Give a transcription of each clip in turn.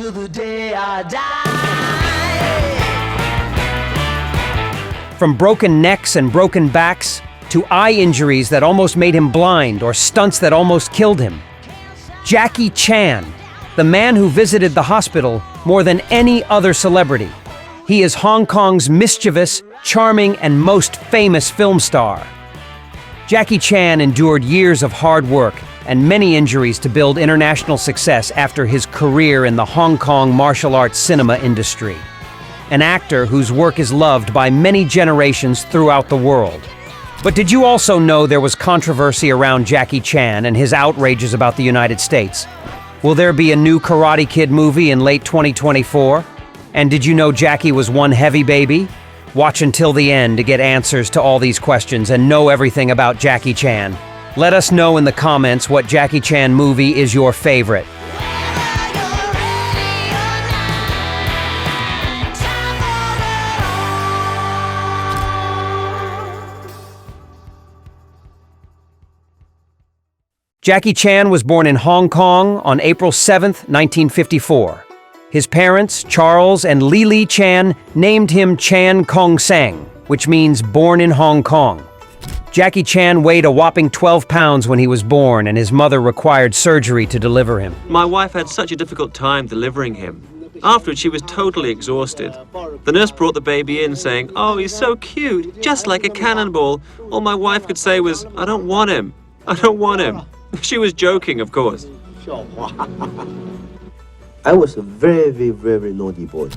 till the day I die. From broken necks and broken backs, to eye injuries that almost made him blind or stunts that almost killed him. Jackie Chan, the man who visited the hospital more than any other celebrity. He is Hong Kong's mischievous, charming, and most famous film star. Jackie Chan endured years of hard work and many injuries to build international success after his career in the Hong Kong martial arts cinema industry. An actor whose work is loved by many generations throughout the world. But did you also know there was controversy around Jackie Chan and his outrages about the United States? Will there be a new Karate Kid movie in late 2024? And did you know Jackie was one heavy baby? Watch until the end to get answers to all these questions and know everything about Jackie Chan. Let us know in the comments what Jackie Chan movie is your favorite. Jackie Chan was born in Hong Kong on April 7, 1954. His parents, Charles and Lily Chan, named him Chan Kong Sang, which means born in Hong Kong. Jackie Chan weighed a whopping 12 pounds when he was born, and his mother required surgery to deliver him. My wife had such a difficult time delivering him. Afterwards, she was totally exhausted. The nurse brought the baby in saying, "Oh, he's so cute, just like a cannonball." All my wife could say was, "I don't want him. I don't want him." She was joking, of course. I was a very naughty boy.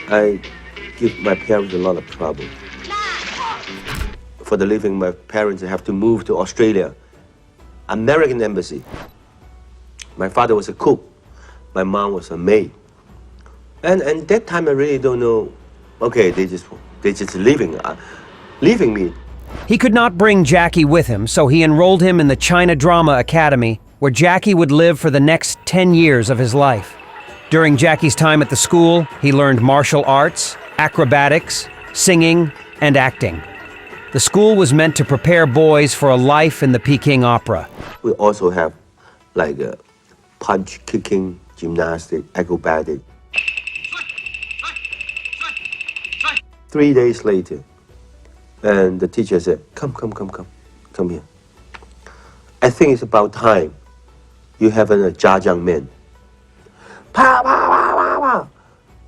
I give my parents a lot of trouble. For the living, my parents have to move to Australia, American embassy. My father was a cook. My mom was a maid. And that time I really don't know. Okay, they just leaving me. He could not bring Jackie with him, so he enrolled him in the China Drama Academy, where Jackie would live for the next 10 years of his life. During Jackie's time at the school, he learned martial arts, acrobatics, singing, and acting. The school was meant to prepare boys for a life in the Peking Opera. We also have like a punch, kicking, gymnastic, acrobatic. 3 days later, and the teacher said, come here. I think it's about time you have a jajang man. Pa, pa, pa, pa, pa.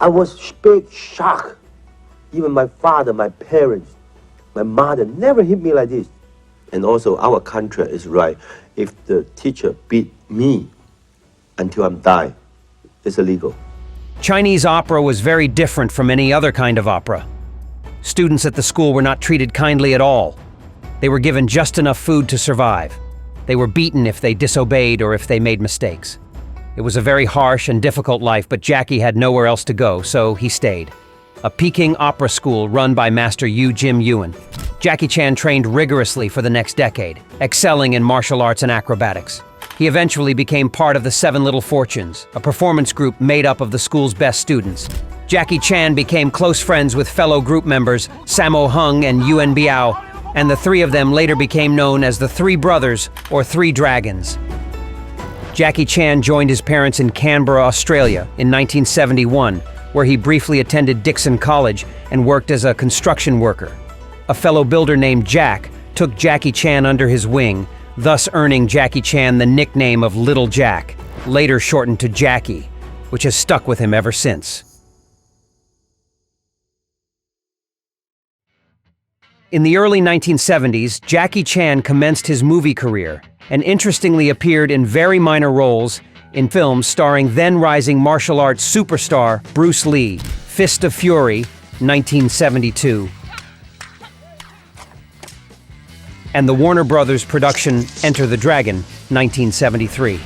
I was big shocked. Even my father, my parents, my mother never hit me like this. And also our contract is right. If the teacher beat me until I'm die, it's illegal. Chinese opera was very different from any other kind of opera. Students at the school were not treated kindly at all. They were given just enough food to survive. They were beaten if they disobeyed or if they made mistakes. It was a very harsh and difficult life, but Jackie had nowhere else to go, so he stayed. A Peking opera school run by Master Yu Jim Yuan. Jackie Chan trained rigorously for the next decade, excelling in martial arts and acrobatics. He eventually became part of the Seven Little Fortunes, a performance group made up of the school's best students. Jackie Chan became close friends with fellow group members Sammo Hung and Yuan Biao, and the three of them later became known as the Three Brothers or Three Dragons. Jackie Chan joined his parents in Canberra, Australia in 1971, where he briefly attended Dixon College and worked as a construction worker. A fellow builder named Jack took Jackie Chan under his wing, thus earning Jackie Chan the nickname of Little Jack, later shortened to Jackie, which has stuck with him ever since. In the early 1970s, Jackie Chan commenced his movie career and interestingly appeared in very minor roles in films starring then-rising martial arts superstar Bruce Lee, Fist of Fury, 1972, and the Warner Brothers production Enter the Dragon, 1973.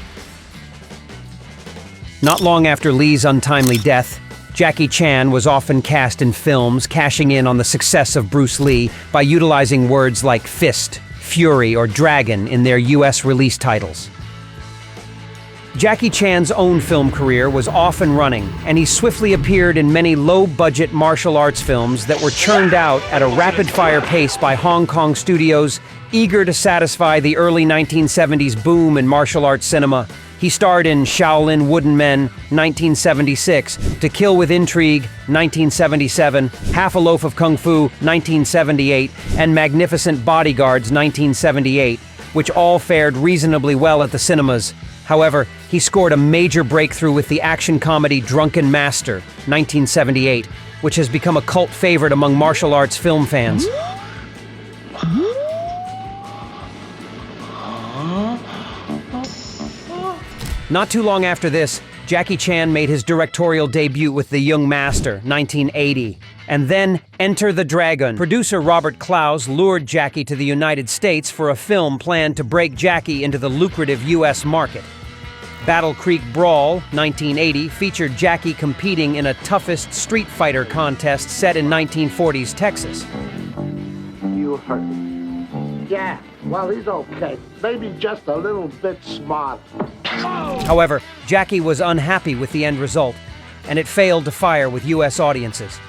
Not long after Lee's untimely death, Jackie Chan was often cast in films, cashing in on the success of Bruce Lee by utilizing words like fist, fury, or dragon in their US release titles. Jackie Chan's own film career was off and running, and he swiftly appeared in many low-budget martial arts films that were churned out at a rapid-fire pace by Hong Kong studios, eager to satisfy the early 1970s boom in martial arts cinema. He starred in Shaolin Wooden Men, 1976, To Kill with Intrigue, 1977, Half a Loaf of Kungfu, 1978, and Magnificent Bodyguards, 1978, which all fared reasonably well at the cinemas. However, he scored a major breakthrough with the action comedy Drunken Master, 1978, which has become a cult favorite among martial arts film fans. Not too long after this, Jackie Chan made his directorial debut with The Young Master, 1980. And then Enter the Dragon. Producer Robert Clouse lured Jackie to the United States for a film planned to break Jackie into the lucrative U.S. market. Battle Creek Brawl, 1980, featured Jackie competing in a toughest street fighter contest set in 1940s Texas. You hurt him. Yeah, well, he's okay. Maybe just a little bit smart. However, Jackie was unhappy with the end result, and it failed to fire with U.S. audiences.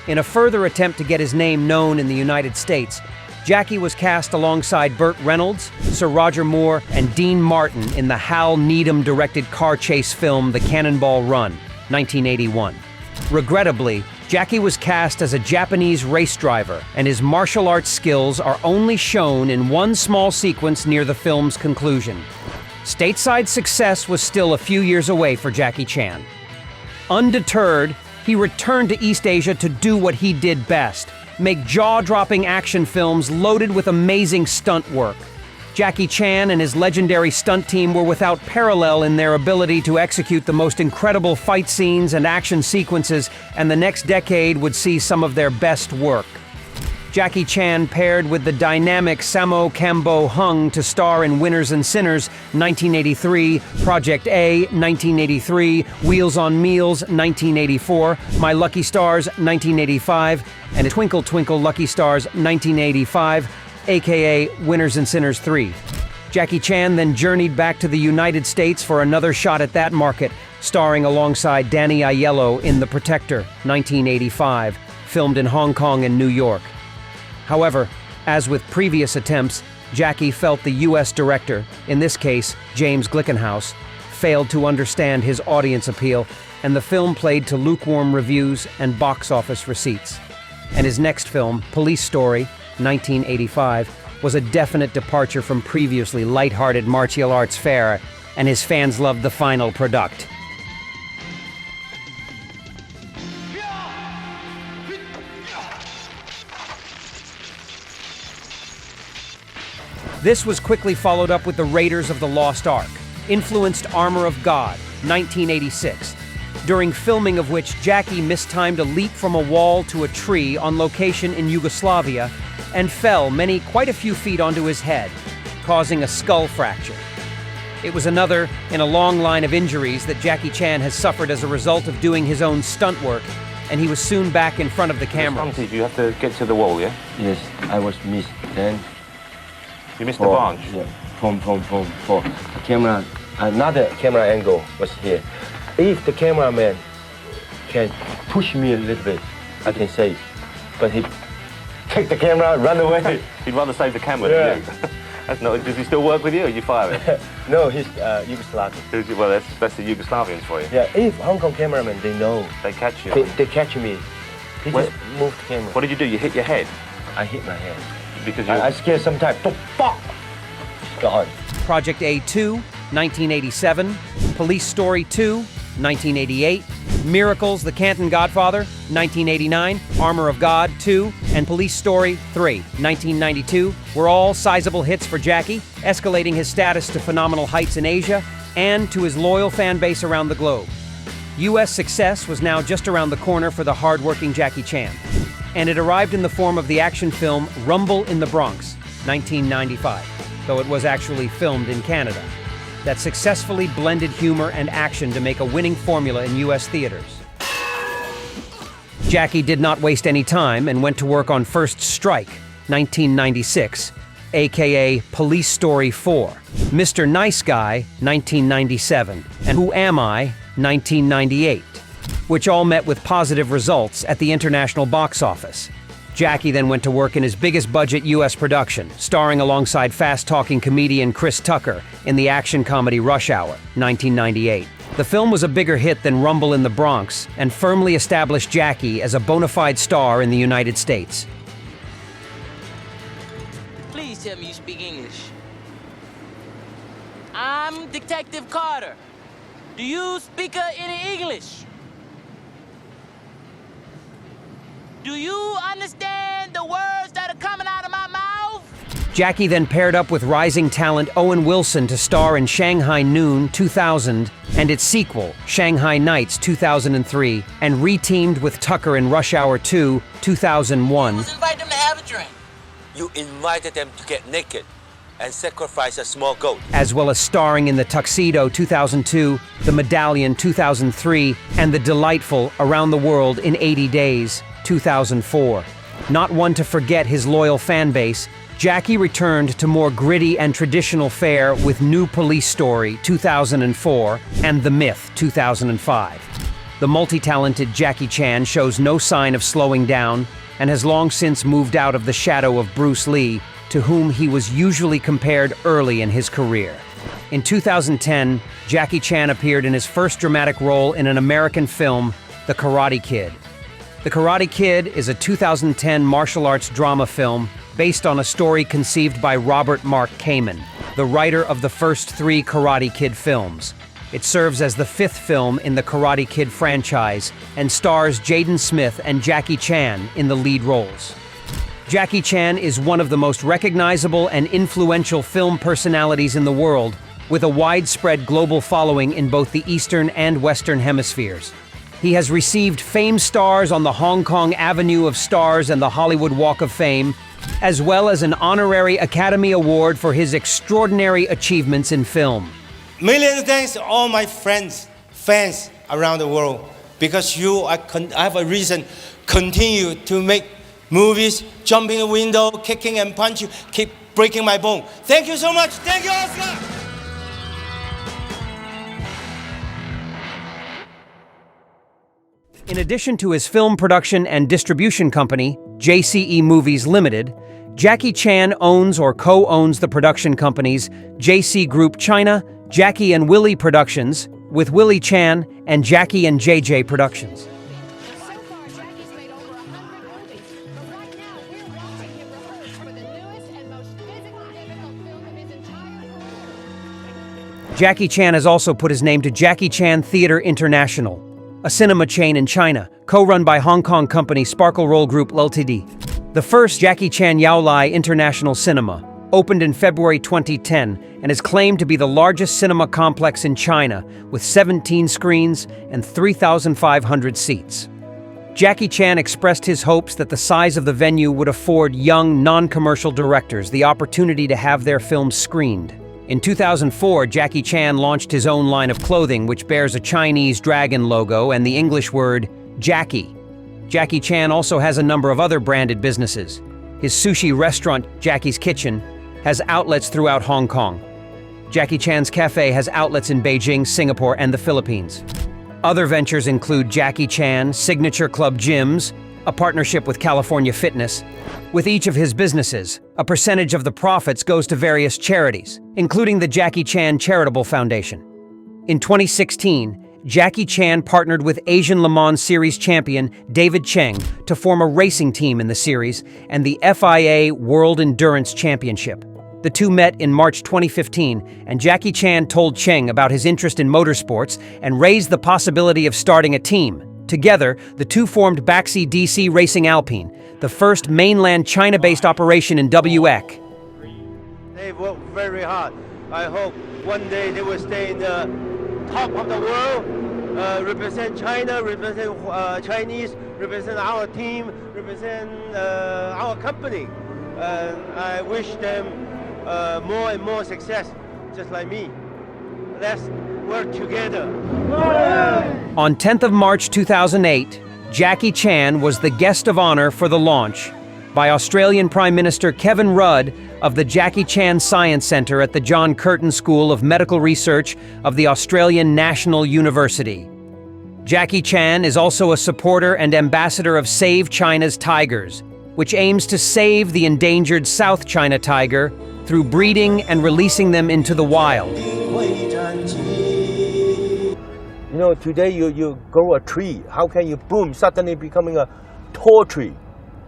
In a further attempt to get his name known in the United States, Jackie was cast alongside Burt Reynolds, Sir Roger Moore, and Dean Martin in the Hal Needham-directed car chase film The Cannonball Run, 1981. Regrettably, Jackie was cast as a Japanese race driver, and his martial arts skills are only shown in one small sequence near the film's conclusion. Stateside success was still a few years away for Jackie Chan. Undeterred, he returned to East Asia to do what he did best: make jaw-dropping action films loaded with amazing stunt work. Jackie Chan and his legendary stunt team were without parallel in their ability to execute the most incredible fight scenes and action sequences, and the next decade would see some of their best work. Jackie Chan paired with the dynamic Sammo Kambo Hung to star in Winners and Sinners, 1983, Project A, 1983, Wheels on Meals, 1984, My Lucky Stars, 1985, and Twinkle Twinkle Lucky Stars, 1985, aka Winners and Sinners 3. Jackie Chan then journeyed back to the United States for another shot at that market, starring alongside Danny Aiello in The Protector, 1985, filmed in Hong Kong and New York. However, as with previous attempts, Jackie felt the U.S. director, in this case James Glickenhaus, failed to understand his audience appeal, and the film played to lukewarm reviews and box office receipts. And his next film, Police Story, 1985, was a definite departure from previously lighthearted martial arts fare, and his fans loved the final product. This was quickly followed up with The Raiders of the Lost Ark, influenced Armor of God, 1986, during filming of which Jackie mistimed a leap from a wall to a tree on location in Yugoslavia and fell quite a few feet onto his head, causing a skull fracture. It was another in a long line of injuries that Jackie Chan has suffered as a result of doing his own stunt work, and he was soon back in front of the camera. You have to get to the wall, yeah? Yes, I was missed. Then you missed the branch? Yeah, from. The camera, another camera angle was here. If the cameraman can push me a little bit, I can save. But he take the camera, run away. He'd rather save the camera than you. That's not, does he still work with you, or you fire him? No, he's Yugoslavian. Well, that's the Yugoslavians for you. Yeah, if Hong Kong cameramen, they know. They catch you. They catch me. He just moved the camera. What did you do? You hit your head? I hit my head. Because I scared sometimes. Gone. Project A2, 1987, Police Story 2, 1988, Miracles, The Canton Godfather, 1989, Armor of God 2, and Police Story 3, 1992, were all sizable hits for Jackie, escalating his status to phenomenal heights in Asia and to his loyal fan base around the globe. U.S. success was now just around the corner for the hard-working Jackie Chan, and it arrived in the form of the action film Rumble in the Bronx, 1995, though it was actually filmed in Canada, that successfully blended humor and action to make a winning formula in U.S. theaters. Jackie did not waste any time and went to work on First Strike, 1996, aka Police Story 4, Mr. Nice Guy, 1997, and Who Am I, 1998, which all met with positive results at the international box office. Jackie then went to work in his biggest budget U.S. production, starring alongside fast-talking comedian Chris Tucker in the action comedy Rush Hour, 1998. The film was a bigger hit than Rumble in the Bronx and firmly established Jackie as a bona fide star in the United States. Please tell me you speak English. I'm Detective Carter. Do you speak any English? Do you understand the words that are coming out of my mouth? Jackie then paired up with rising talent Owen Wilson to star in Shanghai Noon 2000 and its sequel, Shanghai Nights 2003, and re-teamed with Tucker in Rush Hour 2 2001. Let's invite them to have a drink. You invited them to get naked and sacrifice a small goat. As well as starring in The Tuxedo 2002, The Medallion 2003, and the delightful Around the World in 80 Days 2004. Not one to forget his loyal fan base, Jackie returned to more gritty and traditional fare with New Police Story 2004 and The Myth 2005. The multi-talented Jackie Chan shows no sign of slowing down and has long since moved out of the shadow of Bruce Lee, to whom he was usually compared early in his career. In 2010, Jackie Chan appeared in his first dramatic role in an American film, The Karate Kid. The Karate Kid is a 2010 martial arts drama film based on a story conceived by Robert Mark Kamen, the writer of the first 3 Karate Kid films. It serves as the 5th film in the Karate Kid franchise and stars Jaden Smith and Jackie Chan in the lead roles. Jackie Chan is one of the most recognizable and influential film personalities in the world, with a widespread global following in both the Eastern and Western hemispheres. He has received Fame Stars on the Hong Kong Avenue of Stars and the Hollywood Walk of Fame, as well as an honorary Academy Award for his extraordinary achievements in film. Million thanks to all my friends, fans around the world, because I have a reason continue to make movies, jump in the window, kicking and punching, keep breaking my bone. Thank you so much. Thank you, Oscar. In addition to his film production and distribution company, JCE Movies Limited, Jackie Chan owns or co-owns the production companies JC Group China, Jackie and Willie Productions, with Willie Chan, and Jackie and JJ Productions. So far, Jackie's made over 100 movies, but right now we're watching him rehearse for the newest and most physically difficult film of his entire career. Jackie Chan has also put his name to Jackie Chan Theatre International, a cinema chain in China, co-run by Hong Kong company Sparkle Roll Group Ltd. The first Jackie Chan Yao Lai International Cinema opened in February 2010 and is claimed to be the largest cinema complex in China, with 17 screens and 3,500 seats. Jackie Chan expressed his hopes that the size of the venue would afford young, non-commercial directors the opportunity to have their films screened. In 2004, Jackie Chan launched his own line of clothing, which bears a Chinese dragon logo and the English word Jackie. Jackie Chan also has a number of other branded businesses. His sushi restaurant, Jackie's Kitchen, has outlets throughout Hong Kong. Jackie Chan's Cafe has outlets in Beijing, Singapore, and the Philippines. Other ventures include Jackie Chan Signature Club Gyms, a partnership with California Fitness. With each of his businesses, a percentage of the profits goes to various charities, including the Jackie Chan Charitable Foundation. In 2016, Jackie Chan partnered with Asian Le Mans Series champion David Cheng to form a racing team in the series and the FIA World Endurance Championship. The two met in March 2015, and Jackie Chan told Cheng about his interest in motorsports and raised the possibility of starting a team. Together, the two formed Baxi DC Racing Alpine, the first mainland China-based operation in WEC. They work very hard. I hope one day they will stay in the top of the world, represent China, represent Chinese, represent our team, represent our company. I wish them more and more success, just like me. Let's work together. On 10th of March 2008, Jackie Chan was the guest of honor for the launch by Australian Prime Minister Kevin Rudd of the Jackie Chan Science Centre at the John Curtin School of Medical Research of the Australian National University. Jackie Chan is also a supporter and ambassador of Save China's Tigers, which aims to save the endangered South China tiger through breeding and releasing them into the wild. You know, today you grow a tree. How can you boom, suddenly becoming a tall tree?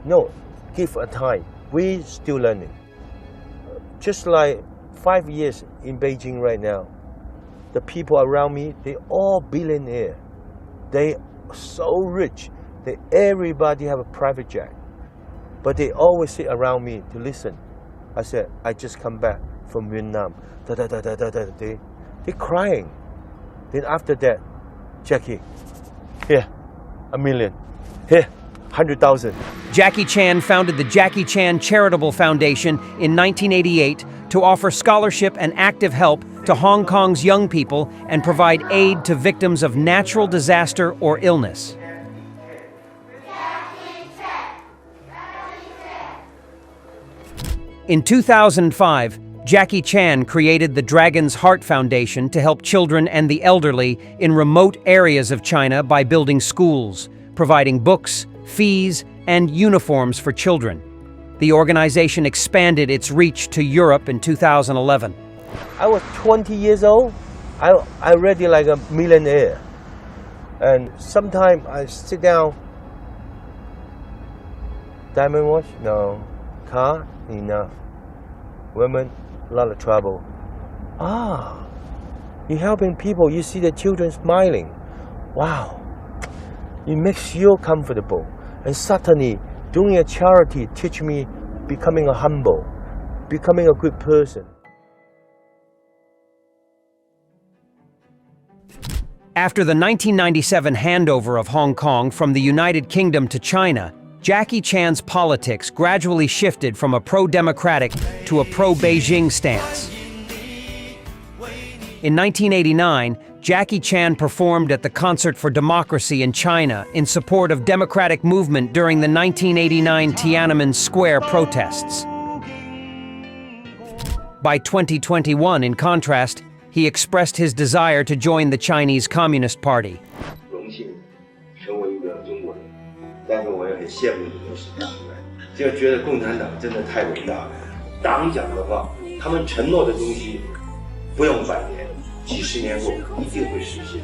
No, give a time. We still learning. Just like 5 years in Beijing right now, the people around me, they all billionaire. They so rich. Everybody have a private jet. But they always sit around me to listen. I said, I just come back from Vietnam. They're crying. Then after that, Jackie, here, $1 million. Here, 100,000. Jackie Chan founded the Jackie Chan Charitable Foundation in 1988 to offer scholarship and active help to Hong Kong's young people and provide aid to victims of natural disaster or illness. In 2005, Jackie Chan created the Dragon's Heart Foundation to help children and the elderly in remote areas of China by building schools, providing books, fees, and uniforms for children. The organization expanded its reach to Europe in 2011. I was 20 years old. I already like a millionaire. And sometimes I sit down. Diamond watch? No. Car? Enough. Women? A lot of trouble. You're helping people. You see the children smiling. Wow. It makes you comfortable. And suddenly, doing a charity teach me becoming a humble, becoming a good person. After the 1997 handover of Hong Kong from the United Kingdom to China, Jackie Chan's politics gradually shifted from a pro-democratic to a pro-Beijing stance. In 1989, Jackie Chan performed at the Concert for Democracy in China in support of democratic movement during the 1989 Tiananmen Square protests. By 2021, in contrast, he expressed his desire to join the Chinese Communist Party. 荣幸成为一个中国人，但是我也很羡慕你们是党员，就觉得共产党真的太伟大了。党讲的话，他们承诺的东西，不用100年，几十年后一定会实现。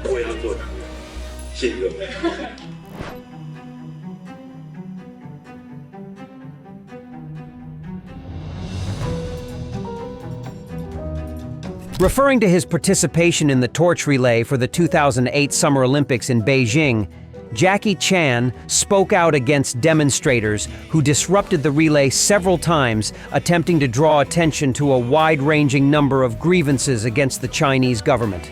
我要做党员，谢谢各位。Referring to his participation in the torch relay for the 2008 Summer Olympics in Beijing, Jackie Chan spoke out against demonstrators who disrupted the relay several times, attempting to draw attention to a wide-ranging number of grievances against the Chinese government.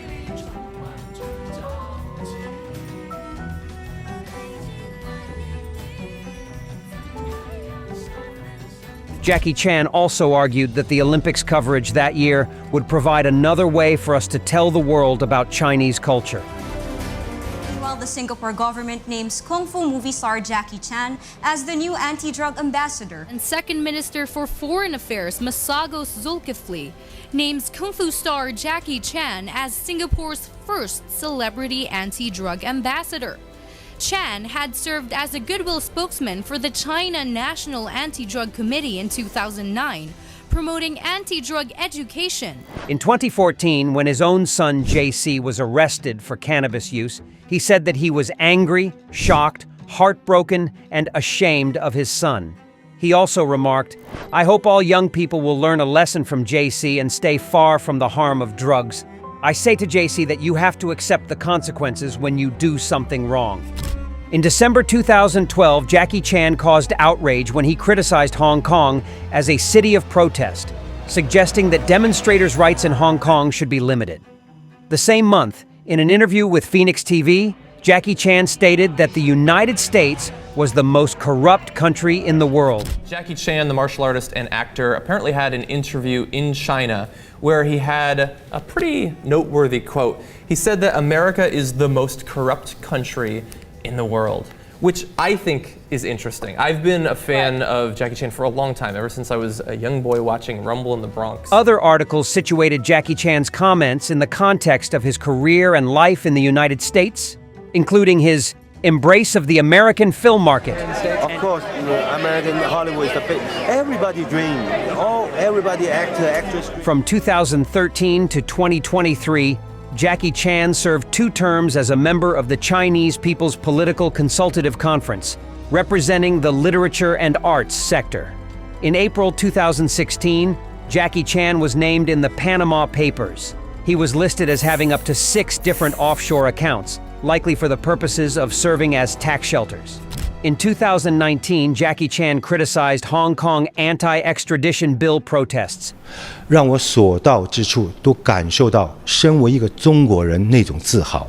Jackie Chan also argued that the Olympics coverage that year would provide another way for us to tell the world about Chinese culture. Meanwhile, the Singapore government names Kungfu movie star Jackie Chan as the new anti-drug ambassador. And Second Minister for Foreign Affairs Masagos Zulkifli names Kungfu star Jackie Chan as Singapore's first celebrity anti-drug ambassador. Chan had served as a goodwill spokesman for the China National Anti-Drug Committee in 2009, promoting anti-drug education. In 2014, when his own son JC was arrested for cannabis use, he said that he was angry, shocked, heartbroken, and ashamed of his son. He also remarked, "I hope all young people will learn a lesson from JC and stay far from the harm of drugs. I say to JC that you have to accept the consequences when you do something wrong." In December 2012, Jackie Chan caused outrage when he criticized Hong Kong as a city of protest, suggesting that demonstrators' rights in Hong Kong should be limited. The same month, in an interview with Phoenix TV, Jackie Chan stated that the United States was the most corrupt country in the world. Jackie Chan, the martial artist and actor, apparently had an interview in China where he had a pretty noteworthy quote. He said that America is the most corrupt country in the world. which I think is interesting. I've been a fan of Jackie Chan for a long time, ever since I was a young boy watching Rumble in the Bronx. Other articles situated Jackie Chan's comments in the context of his career and life in the United States, including his embrace of the American film market. Of course, American Hollywood is the big, everybody dream. Everybody actor, actress. From 2013 to 2023, Jackie Chan served 2 terms as a member of the Chinese People's Political Consultative Conference, representing the literature and arts sector. In April 2016, Jackie Chan was named in the Panama Papers. He was listed as having up to 6 different offshore accounts, likely for the purposes of serving as tax shelters. In 2019, Jackie Chan criticized Hong Kong anti-extradition bill protests. 让我所到之处都感受到身为一个中国人那种自豪。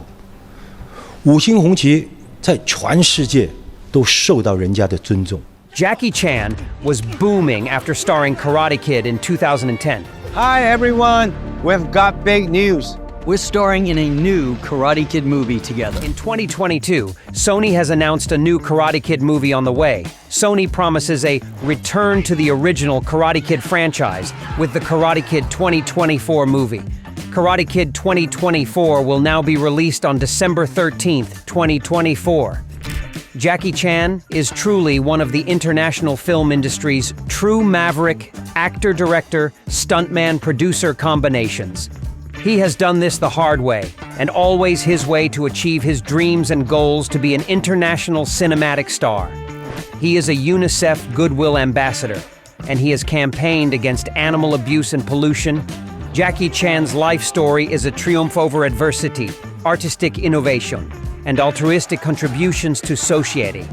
5星红旗在全世界都受到人家的尊重。Jackie Chan was booming after starring Karate Kid in 2010. Hi everyone, we've got big news. We're starring in a new Karate Kid movie together. In 2022, Sony has announced a new Karate Kid movie on the way. Sony promises a return to the original Karate Kid franchise with the Karate Kid 2024 movie. Karate Kid 2024 will now be released on December 13th, 2024. Jackie Chan is truly one of the international film industry's true maverick, actor-director, stuntman-producer combinations. He has done this the hard way, and always his way to achieve his dreams and goals to be an international cinematic star. He is a UNICEF Goodwill Ambassador, and he has campaigned against animal abuse and pollution. Jackie Chan's life story is a triumph over adversity, artistic innovation, and altruistic contributions to society.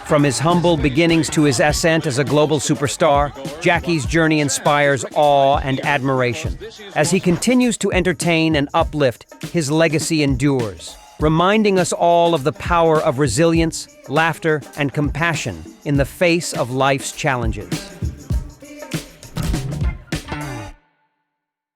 From his humble beginnings to his ascent as a global superstar, Jackie's journey inspires awe and admiration. As he continues to entertain and uplift, his legacy endures, reminding us all of the power of resilience, laughter, and compassion in the face of life's challenges.